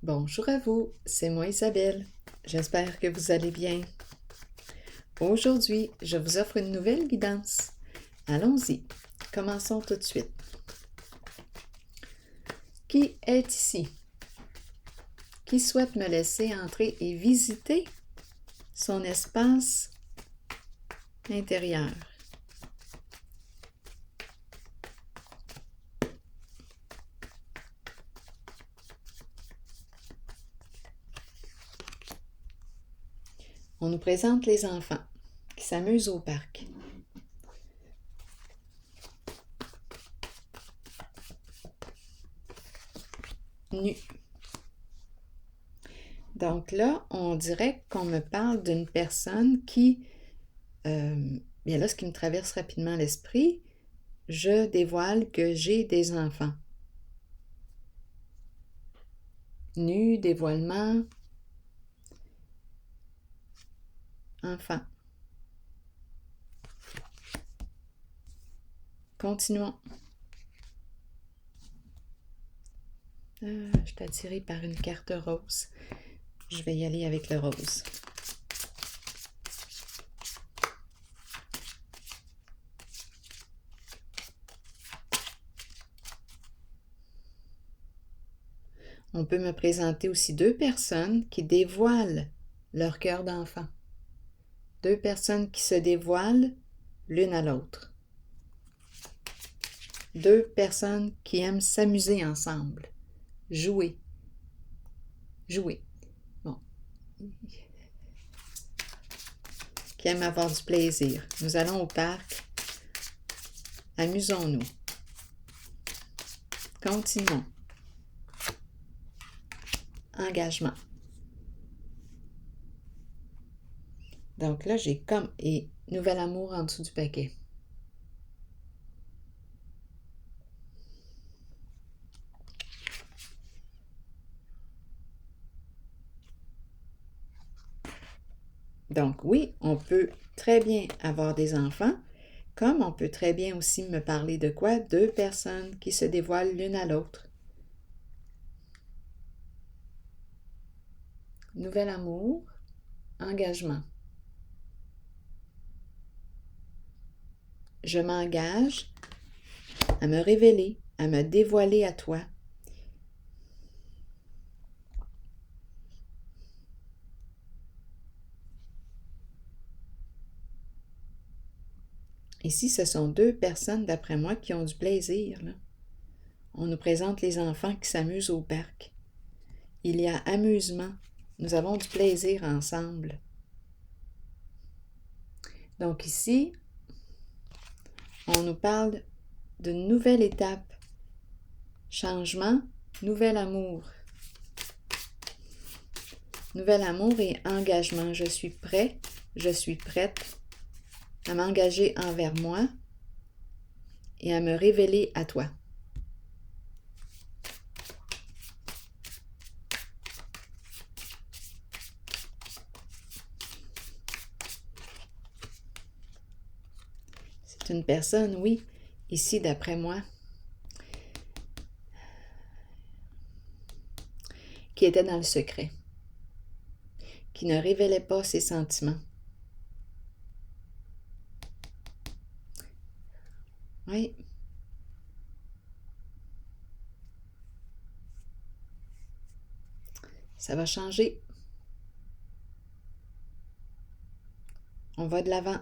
Bonjour à vous, c'est moi Isabelle. J'espère que vous allez bien. Aujourd'hui, je vous offre une nouvelle guidance. Allons-y, commençons tout de suite. Qui est ici? Qui souhaite me laisser entrer et visiter son espace intérieur? On nous présente les enfants qui s'amusent au parc. Nus. Donc là, on dirait qu'on me parle d'une personne qui, bien là, ce qui me traverse rapidement l'esprit, je dévoile que j'ai des enfants. Nu, dévoilement, enfant. Continuons. Je suis attirée par une carte rose. Je vais y aller avec le rose. On peut me présenter aussi deux personnes qui dévoilent leur cœur d'enfant. Deux personnes qui se dévoilent l'une à l'autre. Deux personnes qui aiment s'amuser ensemble. Jouer. Jouer. Bon. Qui aiment avoir du plaisir. Nous allons au parc. Amusons-nous. Continuons. Engagement. Donc là, j'ai comme et nouvel amour en dessous du paquet. Donc oui, on peut très bien avoir des enfants, comme on peut très bien aussi me parler de quoi? Deux personnes qui se dévoilent l'une à l'autre. Nouvel amour, engagement. Je m'engage à me révéler, à me dévoiler à toi. Ici, ce sont deux personnes, d'après moi, qui ont du plaisir, là. On nous présente les enfants qui s'amusent au parc. Il y a amusement. Nous avons du plaisir ensemble. Donc ici, on nous parle d'une nouvelle étape. Changement, nouvel amour. Nouvel amour et engagement. Je suis prêt, je suis prête à m'engager envers moi et à me révéler à toi. C'est une personne, oui, ici d'après moi, qui était dans le secret, qui ne révélait pas ses sentiments. Oui. Ça va changer. On va de l'avant.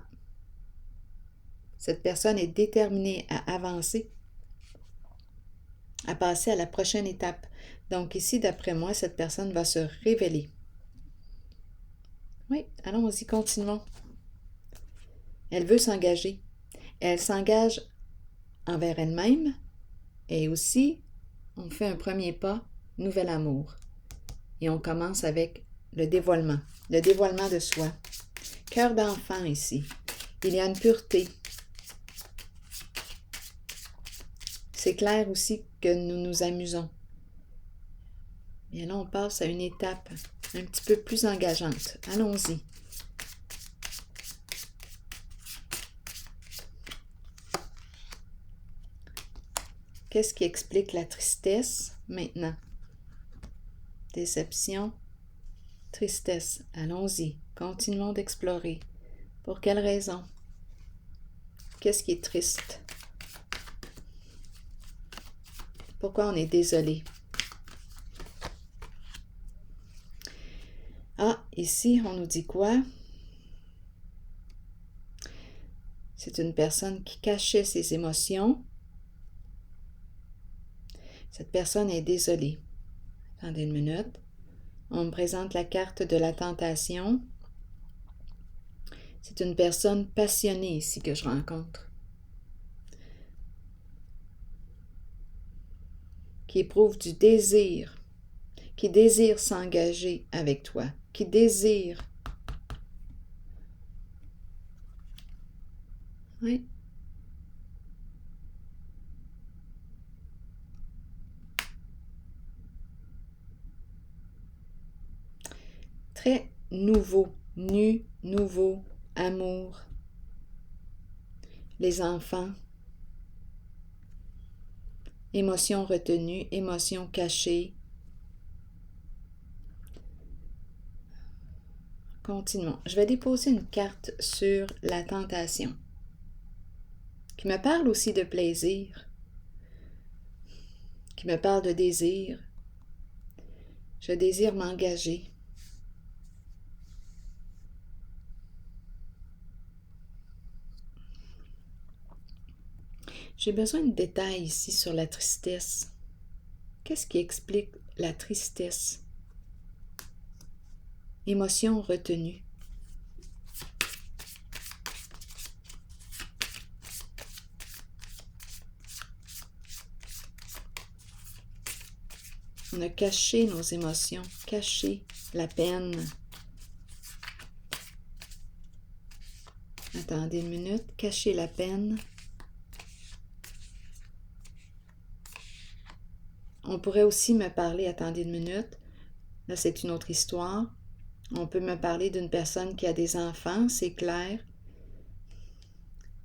Cette personne est déterminée à avancer, à passer à la prochaine étape. Donc ici, d'après moi, cette personne va se révéler. Oui, allons-y, continuons. Elle veut s'engager. Elle s'engage envers elle-même et aussi, on fait un premier pas, nouvel amour. Et on commence avec le dévoilement de soi. Cœur d'enfant ici. Il y a une pureté. C'est clair aussi que nous nous amusons. Et là, on passe à une étape un petit peu plus engageante. Allons-y. Qu'est-ce qui explique la tristesse maintenant? déception, tristesse. Allons-y, continuons d'explorer. Pour quelle raison? Qu'est-ce qui est triste? Pourquoi on est désolé? Ah, ici, on nous dit quoi? C'est une personne qui cachait ses émotions. Cette personne est désolée. Attendez une minute. On me présente la carte de la tentation. C'est une personne passionnée ici que je rencontre. Qui éprouve du désir. Qui désire s'engager avec toi. Qui désire. Oui. Très nouveau, nouveau, amour, les enfants, émotions retenues, émotions cachées. Continuons. Je vais déposer une carte sur la tentation, qui me parle aussi de plaisir, qui me parle de désir. Je désire m'engager. J'ai besoin de détails ici sur la tristesse. Qu'est-ce qui explique la tristesse? Émotion retenue. On a caché nos émotions, caché la peine. Attendez une minute, cacher la peine. On pourrait aussi me parler, attendez une minute, là c'est une autre histoire. On peut me parler d'une personne qui a des enfants, c'est clair.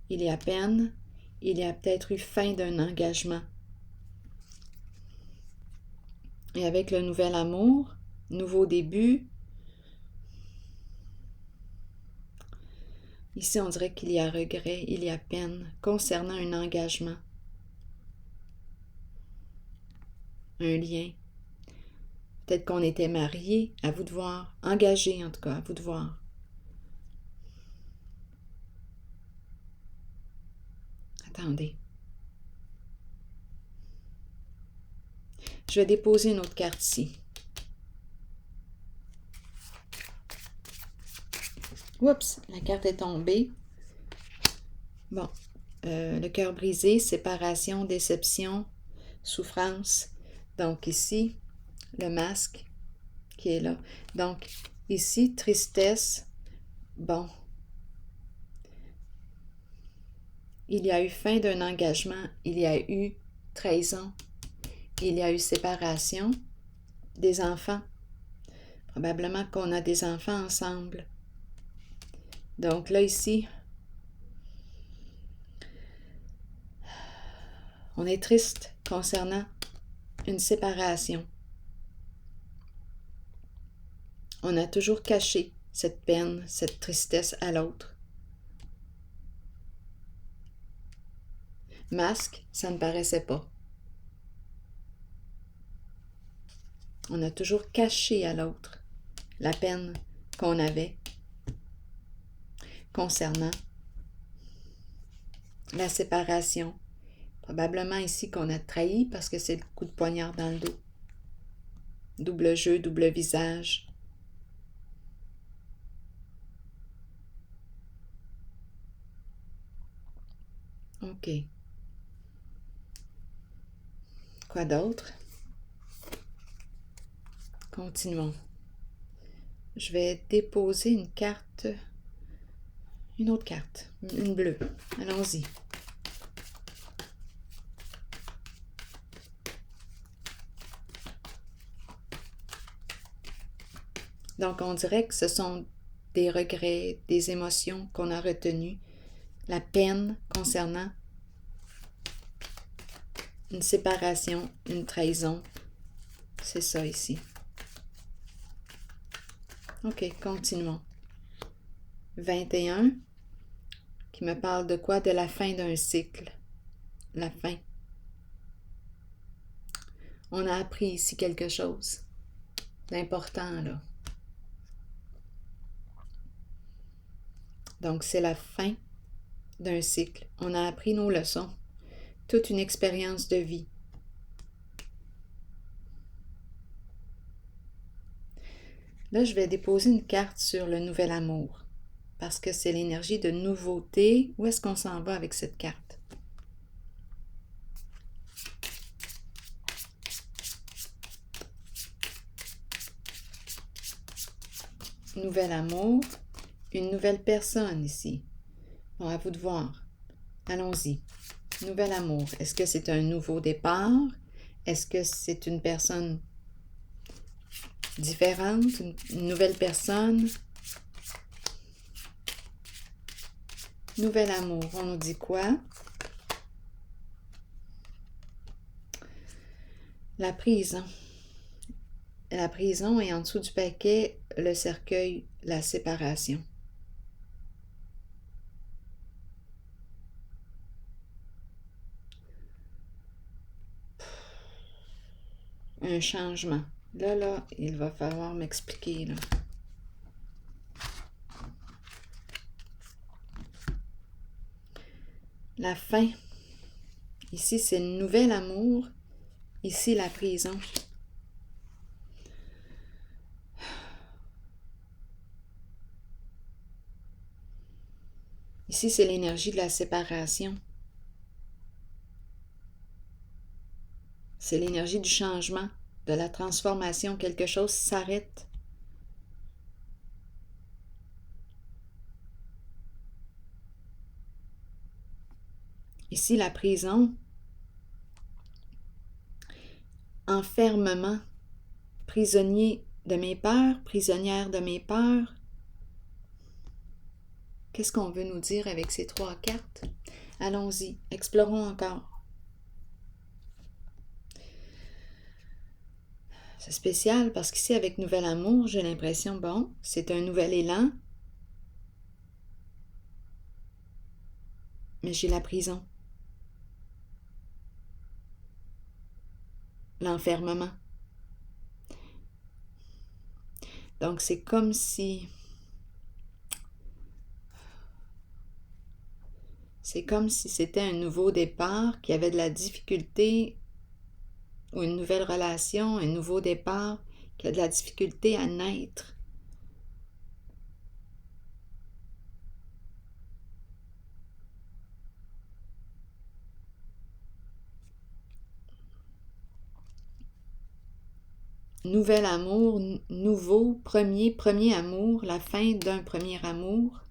Il y a peine, il y a peut-être eu fin d'un engagement. Et avec le nouvel amour, nouveau début, ici on dirait qu'il y a regret, il y a peine concernant un engagement, un lien. Peut-être qu'on était mariés, à vous de voir, engagés en tout cas, à vous de voir. Attendez. Je vais déposer une autre carte ici. Oups, la carte est tombée. Bon, le cœur brisé, séparation, déception, souffrance. Donc ici, le masque qui est là. Donc ici, tristesse. Bon. Il y a eu fin d'un engagement, il y a eu trahison, il y a eu séparation des enfants. Probablement qu'on a des enfants ensemble. Donc là, ici, on est triste concernant une séparation. On a toujours caché cette peine, cette tristesse à l'autre. Masque, ça ne paraissait pas. On a toujours caché à l'autre la peine qu'on avait concernant la séparation. Probablement ici qu'on a trahi parce que c'est le coup de poignard dans le dos. Double jeu, double visage. OK. Quoi d'autre? Continuons. Je vais déposer une carte, une autre carte, une bleue. Allons-y. Donc, on dirait que ce sont des regrets, des émotions qu'on a retenues, la peine concernant une séparation, une trahison. C'est ça ici. OK, continuons. 21, qui me parle de quoi? De la fin d'un cycle. La fin. On a appris ici quelque chose d'important, là. Donc, c'est la fin d'un cycle. On a appris nos leçons. Toute une expérience de vie. Là, je vais déposer une carte sur le nouvel amour parce que c'est l'énergie de nouveauté. Où est-ce qu'on s'en va avec cette carte? Nouvel amour, une nouvelle personne ici. Bon, à vous de voir. Allons-y. Nouvel amour. Est-ce que c'est un nouveau départ? Est-ce que c'est une personne différente, une nouvelle personne? Nouvel amour, on nous dit quoi? La prison. La prison et en dessous du paquet, le cercueil, la séparation. Un changement. Là, il va falloir m'expliquer, là. La fin. Ici, c'est le nouvel amour. Ici, la prison. Ici, c'est l'énergie de la séparation. C'est l'énergie du changement, de la transformation. Quelque chose s'arrête. Ici, la prison. Enfermement. Prisonnier de mes peurs, prisonnière de mes peurs. Qu'est-ce qu'on veut nous dire avec ces 3 cartes? Allons-y, explorons encore. C'est spécial parce qu'ici, avec Nouvel Amour, j'ai l'impression, bon, c'est un nouvel élan, mais j'ai la prison. L'enfermement. Donc, c'est comme si... C'est comme si c'était un nouveau départ, qui avait de la difficulté, ou une nouvelle relation, un nouveau départ, qui a de la difficulté à naître. Nouvel amour, nouveau, premier amour, la fin d'un premier amour,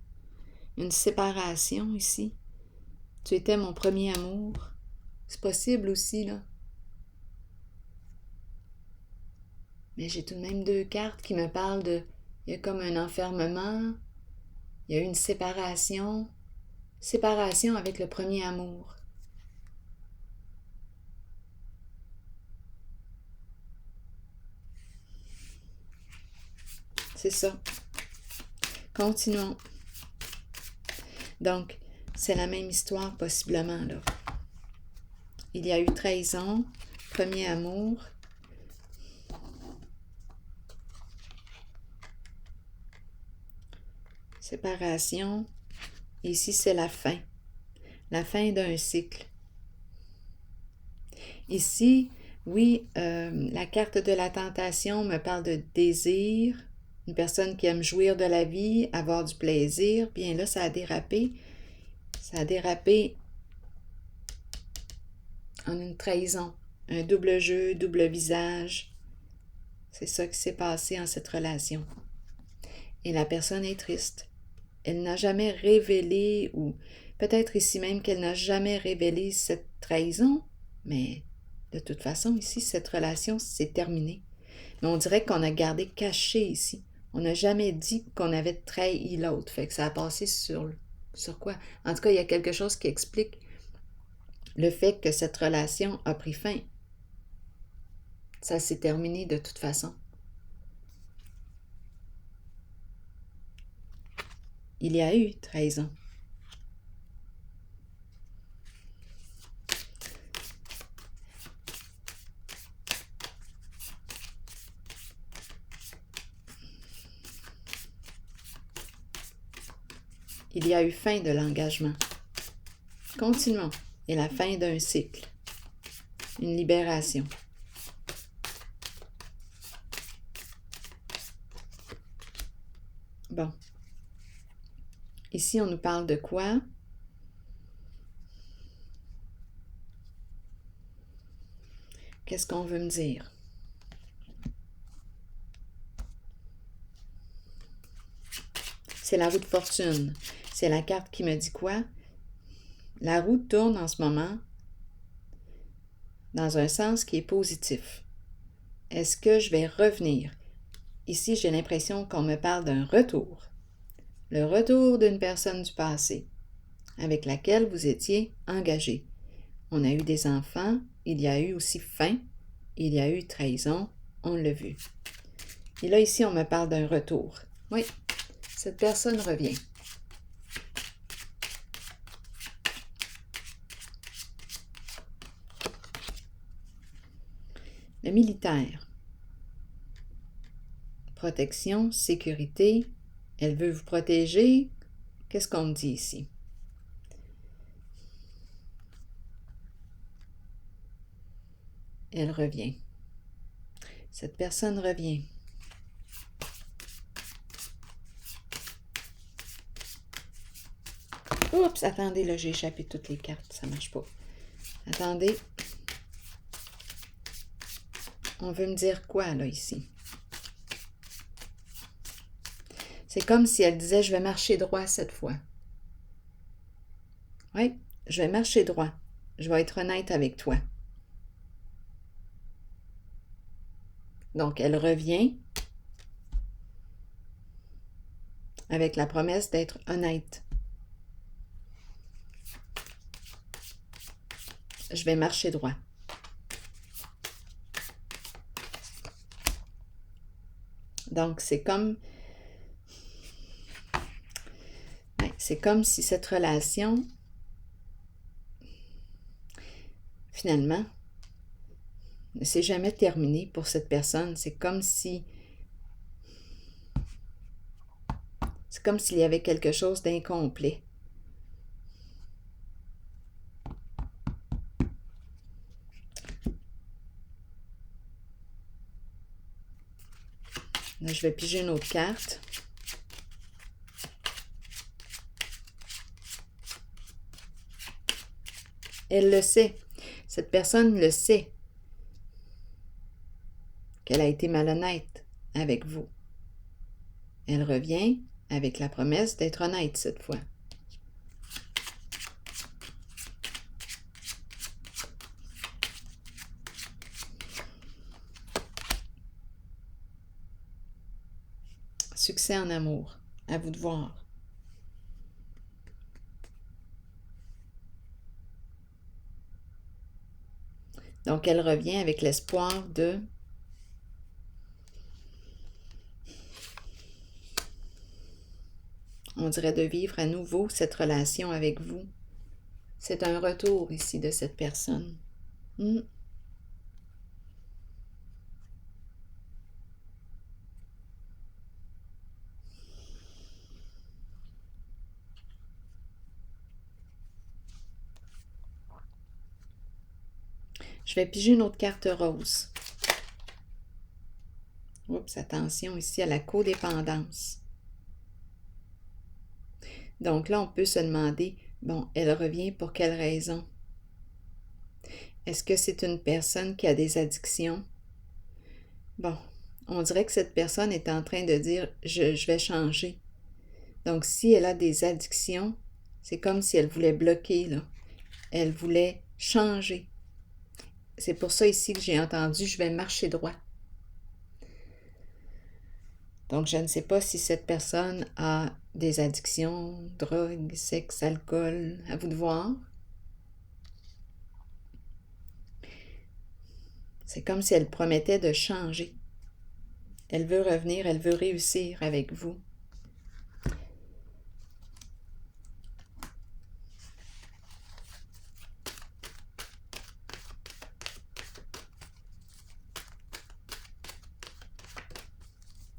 une séparation ici. Tu étais mon premier amour. C'est possible aussi, là. Mais j'ai tout de même 2 cartes qui me parlent de... Il y a comme un enfermement, il y a une séparation. Séparation avec le premier amour. C'est ça. Continuons. Donc, c'est la même histoire possiblement, là. Il y a eu 13 ans, premier amour. Séparation. Ici, c'est la fin d'un cycle. Ici, oui, la carte de la tentation me parle de désir, une personne qui aime jouir de la vie, avoir du plaisir. Bien là, ça a dérapé. Ça a dérapé en une trahison, un double jeu, double visage. C'est ça qui s'est passé en cette relation. Et la personne est triste. Elle n'a jamais révélé, ou peut-être ici même qu'elle n'a jamais révélé cette trahison, mais de toute façon, ici, cette relation s'est terminée. Mais on dirait qu'on a gardé caché ici. On n'a jamais dit qu'on avait trahi l'autre. Fait que ça a passé sur quoi? En tout cas, il y a quelque chose qui explique le fait que cette relation a pris fin. Ça s'est terminé de toute façon. il y a eu trahison. Il y a eu fin de l'engagement. Continuons. Et la fin d'un cycle. Une libération. Bon. Ici, on nous parle de quoi? Qu'est-ce qu'on veut me dire? C'est la roue de fortune. C'est la carte qui me dit quoi? La roue tourne en ce moment dans un sens qui est positif. Est-ce que je vais revenir? Ici, j'ai l'impression qu'on me parle d'un retour. Le retour d'une personne du passé avec laquelle vous étiez engagé. On a eu des enfants, il y a eu aussi faim, il y a eu trahison, on l'a vu. Et là, ici, on me parle d'un retour. Oui, cette personne revient. Le militaire. Protection, sécurité. Elle veut vous protéger. Qu'est-ce qu'on me dit ici? Elle revient. Cette personne revient. Oups, attendez, là, j'ai échappé toutes les cartes. Ça marche pas. Attendez. On veut me dire quoi, là, ici? C'est comme si elle disait, je vais marcher droit cette fois. Oui, je vais marcher droit. Je vais être honnête avec toi. Donc, elle revient avec la promesse d'être honnête. Je vais marcher droit. Donc, c'est comme si cette relation, finalement, ne s'est jamais terminée pour cette personne. C'est comme s'il y avait quelque chose d'incomplet. Là, je vais piger une autre carte. Elle le sait. Cette personne le sait. Qu'elle a été malhonnête avec vous. Elle revient avec la promesse d'être honnête cette fois. Succès en amour. À vous de voir. Donc, elle revient avec l'espoir de on dirait de vivre à nouveau cette relation avec vous. C'est un retour ici de cette personne. Je vais piger une autre carte rose. Oups, attention ici à la codépendance. Donc là, on peut se demander, bon, elle revient pour quelle raison? Est-ce que c'est une personne qui a des addictions? Bon, on dirait que cette personne est en train de dire, je vais changer. Donc, si elle a des addictions, c'est comme si elle voulait bloquer, là. Elle voulait changer. C'est pour ça ici que j'ai entendu, je vais marcher droit. Donc, je ne sais pas si cette personne a des addictions, drogue, sexe, alcool, à vous de voir. C'est comme si elle promettait de changer. Elle veut revenir, elle veut réussir avec vous.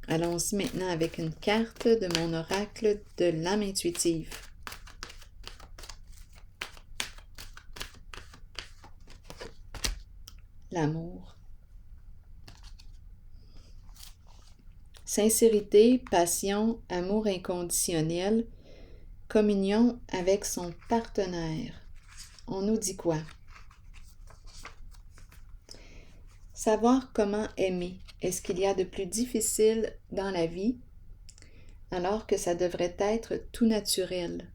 Allons-y maintenant avec une carte de mon oracle de l'âme intuitive. L'amour. Sincérité, passion, amour inconditionnel, communion avec son partenaire. On nous dit quoi? Savoir comment aimer. Est-ce qu'il y a de plus difficile dans la vie alors que ça devrait être tout naturel?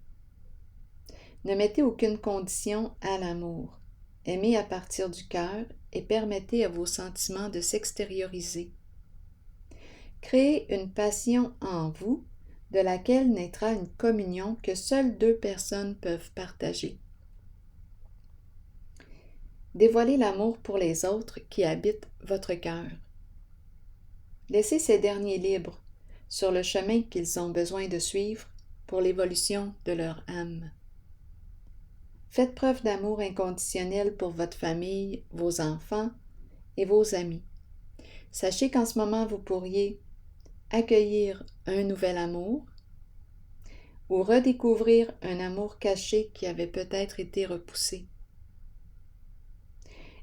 Ne mettez aucune condition à l'amour. Aimez à partir du cœur et permettez à vos sentiments de s'extérioriser. Créez une passion en vous de laquelle naîtra une communion que seules deux personnes peuvent partager. Dévoilez l'amour pour les autres qui habitent votre cœur. Laissez ces derniers libres sur le chemin qu'ils ont besoin de suivre pour l'évolution de leur âme. Faites preuve d'amour inconditionnel pour votre famille, vos enfants et vos amis. Sachez qu'en ce moment, vous pourriez accueillir un nouvel amour ou redécouvrir un amour caché qui avait peut-être été repoussé.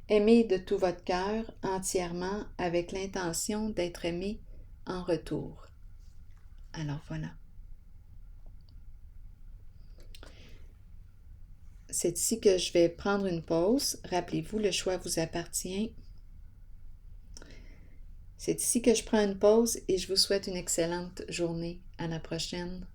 Aimez de tout votre cœur, entièrement, avec l'intention d'être aimé en retour. Alors voilà. C'est ici que je vais prendre une pause. Rappelez-vous, le choix vous appartient. C'est ici que je prends une pause et je vous souhaite une excellente journée. À la prochaine.